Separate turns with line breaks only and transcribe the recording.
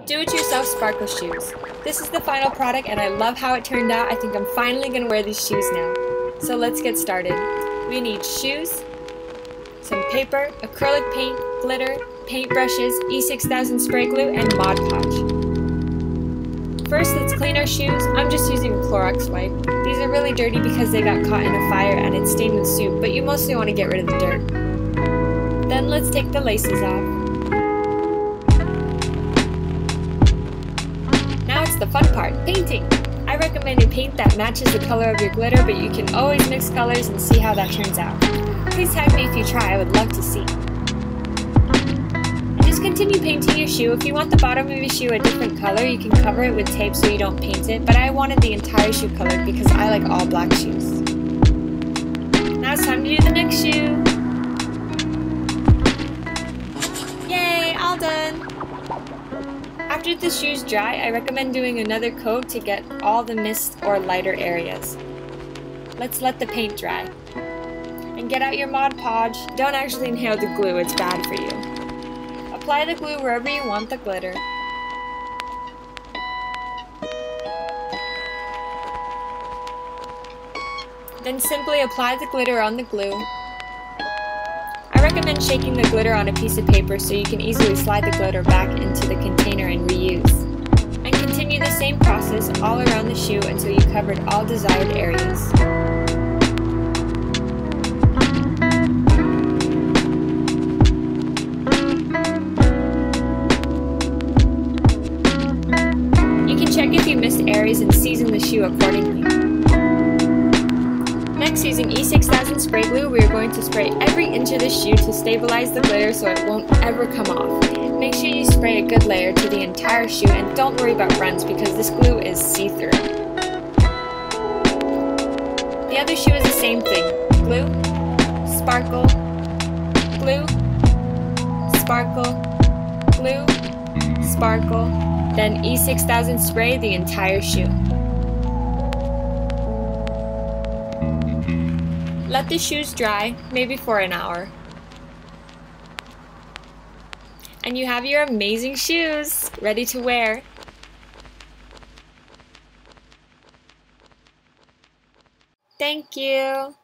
Do-it-yourself sparkle shoes. This is the final product and I love how it turned out. I think I'm finally going to wear these shoes now. So let's get started. We need shoes, some paper, acrylic paint, glitter, paint brushes, E6000 spray glue, and Mod Podge. First, let's clean our shoes. I'm just using a Clorox wipe. These are really dirty because they got caught in a fire and it's stained with soup, but you mostly want to get rid of the dirt. Then let's take the laces off. Now it's the fun part, painting! I recommend a paint that matches the color of your glitter, but you can always mix colors and see how that turns out. Please tag me if you try, I would love to see. And just continue painting your shoe. If you want the bottom of your shoe a different color, you can cover it with tape so you don't paint it, but I wanted the entire shoe colored because I like all black shoes. Now it's time to do the next shoe. Yay, all done! After the shoes dry, I recommend doing another coat to get all the mist or lighter areas. Let's let the paint dry. And get out your Mod Podge. Don't actually inhale the glue, it's bad for you. Apply the glue wherever you want the glitter. Then simply apply the glitter on the glue. I recommend shaking the glitter on a piece of paper so you can easily slide the glitter back into the container and reuse. And continue the same process all around the shoe until you covered all desired areas. You can check if you missed areas and season the shoe accordingly. Next, using E6000 spray glue, we are going to spray every inch of the shoe to stabilize the glitter so it won't ever come off. Make sure you spray a good layer to the entire shoe and don't worry about runs because this glue is see-through. The other shoe is the same thing. Glue, sparkle, glue, sparkle, glue, sparkle, then E6000 spray the entire shoe. Let the shoes dry, maybe for an hour. And you have your amazing shoes ready to wear. Thank you.